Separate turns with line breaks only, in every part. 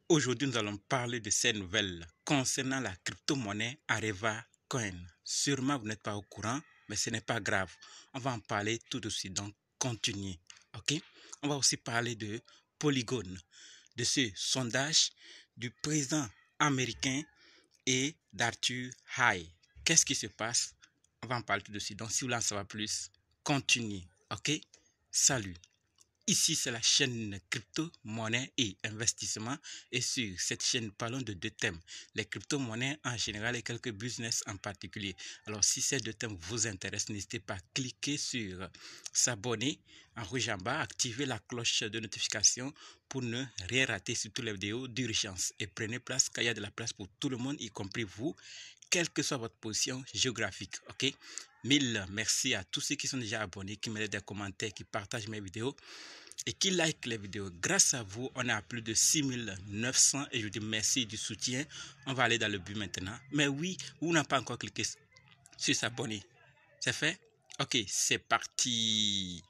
Aujourd'hui, nous allons parler de ces nouvelles concernant la crypto-monnaie Areva Coin. Sûrement, vous n'êtes pas au courant, mais ce n'est pas grave. On va en parler tout de suite, donc continuez. Ok? On va aussi parler de Polygon, de ce sondage du président américain et d'Arthur Hayes. Qu'est-ce qui se passe? On va en parler tout de suite. Donc, si vous voulez en savoir plus, continuez. Ok? Salut! Ici, c'est la chaîne crypto-monnaie et investissement. Et sur cette chaîne, nous parlons de deux thèmes. Les crypto-monnaies en général et quelques business en particulier. Alors, si ces deux thèmes vous intéressent, n'hésitez pas à cliquer sur s'abonner en rouge en bas, activer la cloche de notification pour ne rien rater sur toutes les vidéos d'urgence. Et prenez place, car il y a de la place pour tout le monde, y compris vous, quelle que soit votre position géographique. Ok? Mille merci à tous ceux qui sont déjà abonnés, qui me laissent des commentaires, qui partagent mes vidéos et qui like les vidéos. Grâce à vous, on est à plus de 6900 et je dis merci du soutien. On va aller dans le but maintenant. Mais oui, vous n'avez pas encore cliqué sur s'abonner. C'est fait? Ok, c'est parti.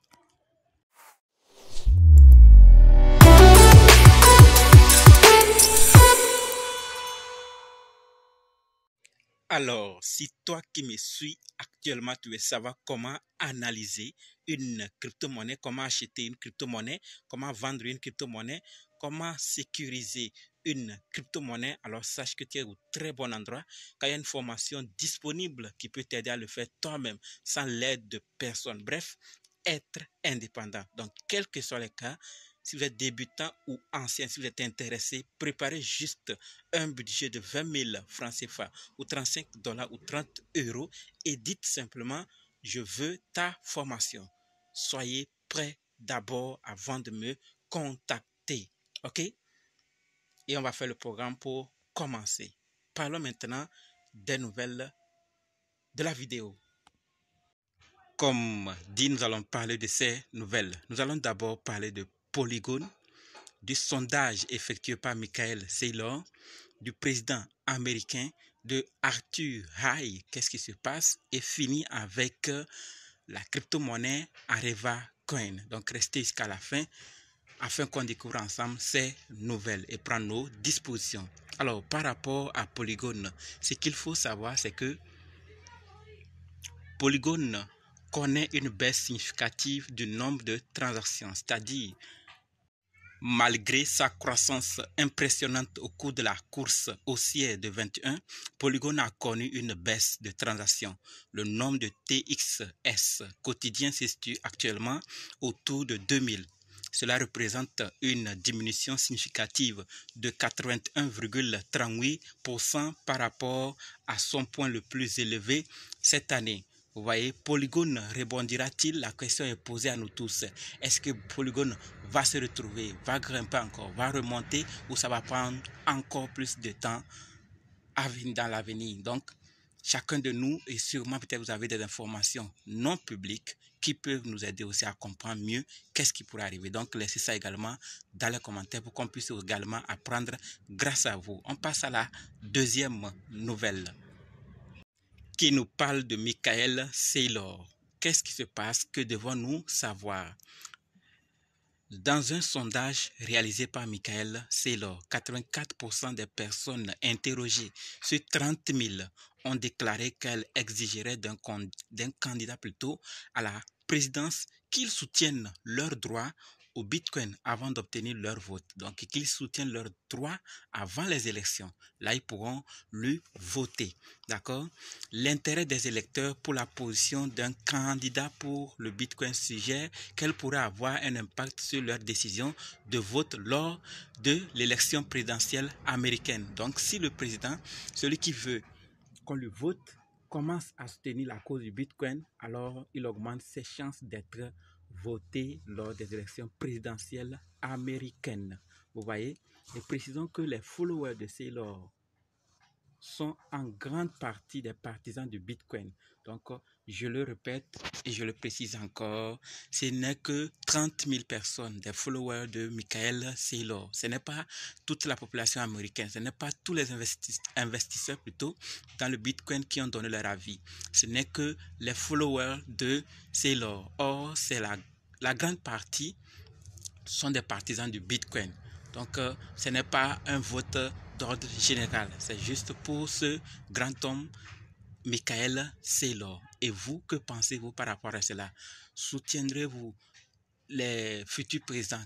Alors, si toi qui me suis actuellement, tu veux savoir comment analyser une crypto-monnaie, comment acheter une crypto-monnaie, comment vendre une crypto-monnaie, comment sécuriser une crypto-monnaie, alors sache que tu es au très bon endroit, car il y a une formation disponible qui peut t'aider à le faire toi-même, sans l'aide de personne. Bref, être indépendant. Donc, quels que soient les cas, si vous êtes débutant ou ancien, si vous êtes intéressé, préparez juste un budget de 20 000 francs CFA ou 35 $ ou 30 € et dites simplement, je veux ta formation. Soyez prêts d'abord avant de me contacter. OK? Et on va faire le programme pour commencer. Parlons maintenant des nouvelles de la vidéo. Comme dit, nous allons parler de ces nouvelles. Nous allons d'abord parler de Polygon, du sondage effectué par Michael Saylor, du président américain, de Arthur Hayes, qu'est-ce qui se passe, et finit avec la crypto-monnaie Areva Coin. Donc restez jusqu'à la fin afin qu'on découvre ensemble ces nouvelles et prendre nos dispositions. Alors par rapport à Polygon, ce qu'il faut savoir, c'est que Polygon connaît une baisse significative du nombre de transactions, c'est-à-dire malgré sa croissance impressionnante au cours de la course haussière de 21, Polygon a connu une baisse de transactions. Le nombre de TXS quotidiens se situe actuellement autour de 2000. Cela représente une diminution significative de 81,38% par rapport à son point le plus élevé cette année. Vous voyez, Polygon rebondira-t-il? La question est posée à nous tous. Est-ce que Polygon va se retrouver, va grimper encore, va remonter ou ça va prendre encore plus de temps dans l'avenir? Donc, chacun de nous, et sûrement peut-être vous avez des informations non publiques qui peuvent nous aider aussi à comprendre mieux qu'est-ce qui pourrait arriver. Donc, laissez ça également dans les commentaires pour qu'on puisse également apprendre grâce à vous. On passe à la deuxième nouvelle qui nous parle de Michael Saylor. Qu'est-ce qui se passe? Que devons-nous savoir? Dans un sondage réalisé par Michael Saylor, 84% des personnes interrogées sur 30 000 ont déclaré qu'elles exigeraient d'un candidat plutôt à la présidence qu'ils soutiennent leurs droits au Bitcoin avant d'obtenir leur vote. Donc, qu'ils soutiennent leurs droits avant les élections. Là, ils pourront lui voter. D'accord? L'intérêt des électeurs pour la position d'un candidat pour le Bitcoin suggère qu'elle pourrait avoir un impact sur leur décision de vote lors de l'élection présidentielle américaine. Donc, si le président, celui qui veut qu'on lui vote, commence à soutenir la cause du Bitcoin, alors il augmente ses chances d'être voté lors des élections présidentielles américaines. Vous voyez? Et précisons que les followers de Saylor sont en grande partie des partisans du Bitcoin. Donc, je le répète et je le précise encore, ce n'est que 30 000 personnes, des followers de Michael Saylor. Ce n'est pas toute la population américaine, ce n'est pas tous les investisseurs plutôt dans le Bitcoin qui ont donné leur avis. Ce n'est que les followers de Saylor. Or, c'est la grande partie sont des partisans du Bitcoin. Donc, ce n'est pas un vote d'ordre général. C'est juste pour ce grand homme, Michael Saylor. Et vous, que pensez-vous par rapport à cela? Soutiendrez-vous les futurs présidents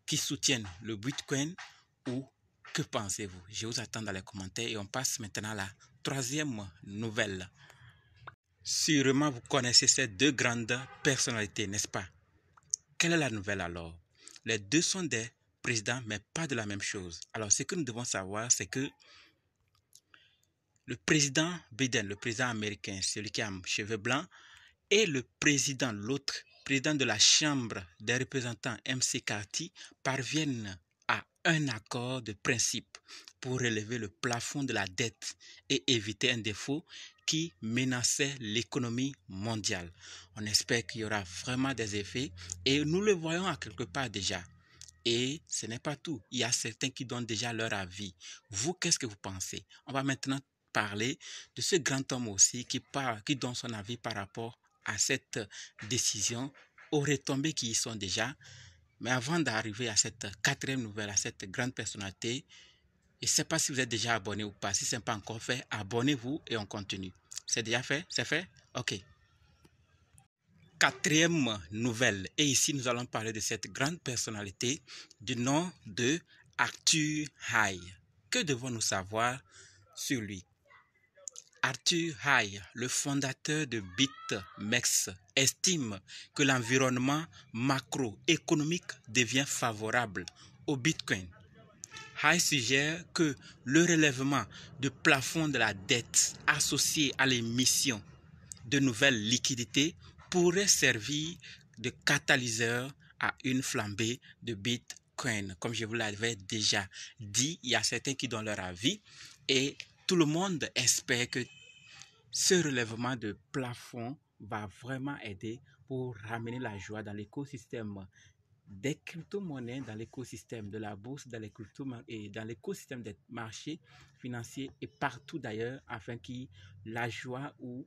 qui soutiennent le Bitcoin ou que pensez-vous? Je vous attends dans les commentaires et on passe maintenant à la troisième nouvelle. Sûrement, vous connaissez ces deux grandes personnalités, n'est-ce pas? Quelle est la nouvelle alors? Les deux sont des présidents, mais pas de la même chose. Alors, ce que nous devons savoir, c'est que le président Biden, le président américain, celui qui a un cheveu blanc, et le président, l'autre président de la Chambre des représentants, McCarthy, parviennent à un accord de principe pour relever le plafond de la dette et éviter un défaut qui menaçait l'économie mondiale. On espère qu'il y aura vraiment des effets et nous le voyons à quelque part déjà. Et ce n'est pas tout. Il y a certains qui donnent déjà leur avis. Vous, qu'est-ce que vous pensez? On va maintenant parler de ce grand homme aussi qui donne son avis par rapport à cette décision, aux retombées qui y sont déjà. Mais avant d'arriver à cette quatrième nouvelle, à cette grande personnalité, je ne sais pas si vous êtes déjà abonné ou pas. Si ce n'est pas encore fait, abonnez-vous et on continue. C'est déjà fait? C'est fait? Ok. Quatrième nouvelle. Et ici, nous allons parler de cette grande personnalité du nom de Arthur Hayes. Que devons-nous savoir sur lui? Arthur Hayes, le fondateur de BitMEX, estime que l'environnement macroéconomique devient favorable au Bitcoin. Hayes suggère que le relèvement du plafond de la dette associé à l'émission de nouvelles liquidités pourrait servir de catalyseur à une flambée de Bitcoin. Comme je vous l'avais déjà dit, il y a certains qui donnent leur avis et tout le monde espère que ce relèvement de plafond va vraiment aider pour ramener la joie dans l'écosystème des crypto-monnaies, dans l'écosystème de la bourse, dans les et dans l'écosystème des marchés financiers et partout d'ailleurs, afin que la joie ou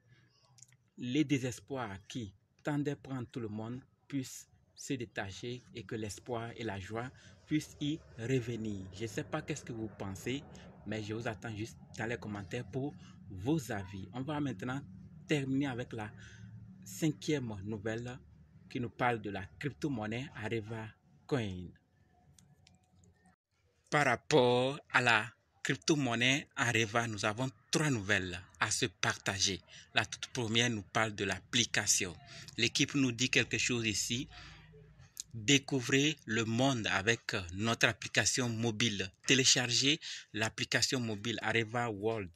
les désespoirs qui tendaient prendre tout le monde puissent se détacher et que l'espoir et la joie puissent y revenir. Je ne sais pas qu'est-ce que vous pensez, mais je vous attends juste dans les commentaires pour vos avis. On va maintenant terminer avec la cinquième nouvelle qui nous parle de la crypto-monnaie Areva Coin. Par rapport à la crypto-monnaie Areva, nous avons trois nouvelles à se partager. La toute première nous parle de l'application. L'équipe nous dit quelque chose ici. Découvrez le monde avec notre application mobile. Téléchargez l'application mobile Areva World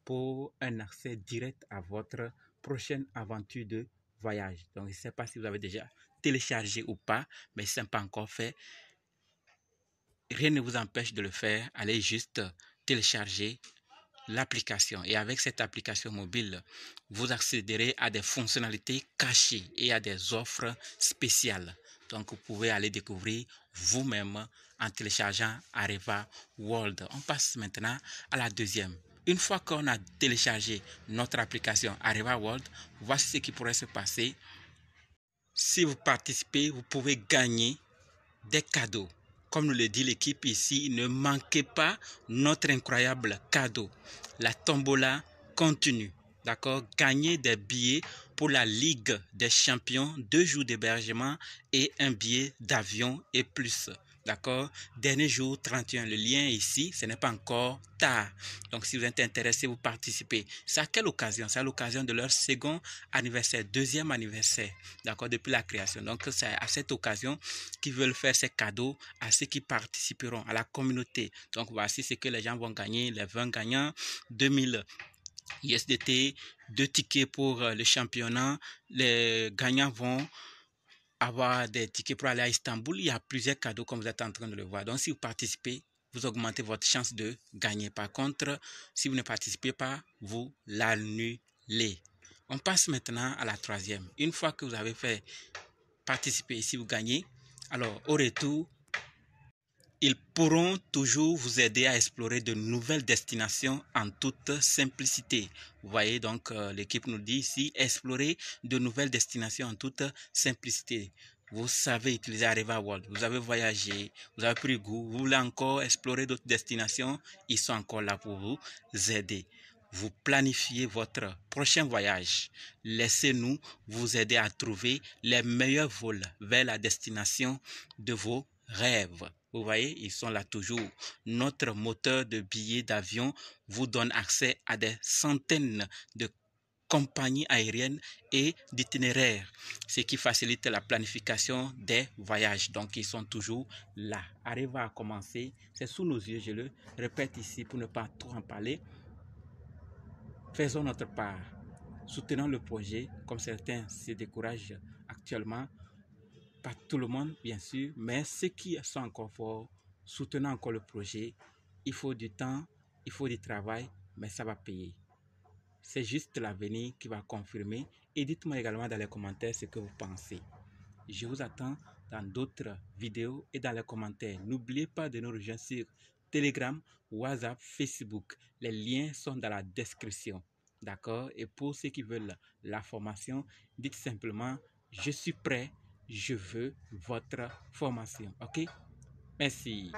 pour un accès direct à votre prochaine aventure de voyage. Donc, je ne sais pas si vous avez déjà téléchargé ou pas, mais si ce n'est pas encore fait, rien ne vous empêche de le faire. Allez juste télécharger l'application. Et avec cette application mobile, vous accéderez à des fonctionnalités cachées et à des offres spéciales. Donc, vous pouvez aller découvrir vous-même en téléchargeant Areva World. On passe maintenant à la deuxième. Une fois qu'on a téléchargé notre application Areva World, voici ce qui pourrait se passer. Si vous participez, vous pouvez gagner des cadeaux. Comme nous le dit l'équipe ici, ne manquez pas notre incroyable cadeau. La tombola continue. D'accord? Gagnez des billets pour la Ligue des Champions, 2 jours d'hébergement et un billet d'avion et plus. D'accord? Dernier jour 31. Le lien est ici. Ce n'est pas encore tard. Donc, si vous êtes intéressé, vous participez. C'est à quelle occasion? C'est à l'occasion de leur second anniversaire, deuxième anniversaire. D'accord? Depuis la création. Donc, c'est à cette occasion qu'ils veulent faire ces cadeaux à ceux qui participeront à la communauté. Donc, voici ce que les gens vont gagner. Les 20 gagnants, 2000 USDT, 2 tickets pour le championnat. Les gagnants vont avoir des tickets pour aller à Istanbul. Il y a plusieurs cadeaux comme vous êtes en train de le voir. Donc, si vous participez, vous augmentez votre chance de gagner. Par contre, si vous ne participez pas, vous l'annulez. On passe maintenant à la troisième. Une fois que vous avez fait participer ici, vous gagnez. Alors, au retour, ils pourront toujours vous aider à explorer de nouvelles destinations en toute simplicité. Vous voyez donc, l'équipe nous dit ici, explorer de nouvelles destinations en toute simplicité. vous savez utiliser Areva World, vous avez voyagé, vous avez pris goût, vous voulez encore explorer d'autres destinations, ils sont encore là pour vous aider. Vous planifiez votre prochain voyage. Laissez-nous vous aider à trouver les meilleurs vols vers la destination de vos rêves. Vous voyez, ils sont là toujours. Notre moteur de billets d'avion vous donne accès à des centaines de compagnies aériennes et d'itinéraires, ce qui facilite la planification des voyages. Donc, ils sont toujours là. Areva à commencer, c'est sous nos yeux, je le répète ici pour ne pas trop en parler. Faisons notre part. Soutenons le projet, comme certains se découragent actuellement. Pas tout le monde, bien sûr, mais ceux qui sont encore forts, soutenons encore le projet. Il faut du temps, il faut du travail, mais ça va payer. C'est juste l'avenir qui va confirmer. Et dites-moi également dans les commentaires ce que vous pensez. Je vous attends dans d'autres vidéos et dans les commentaires. N'oubliez pas de nous rejoindre sur Telegram, WhatsApp, Facebook. Les liens sont dans la description. D'accord? Et pour ceux qui veulent la formation, dites simplement « Je suis prêt, je veux votre formation. » Ok? Merci.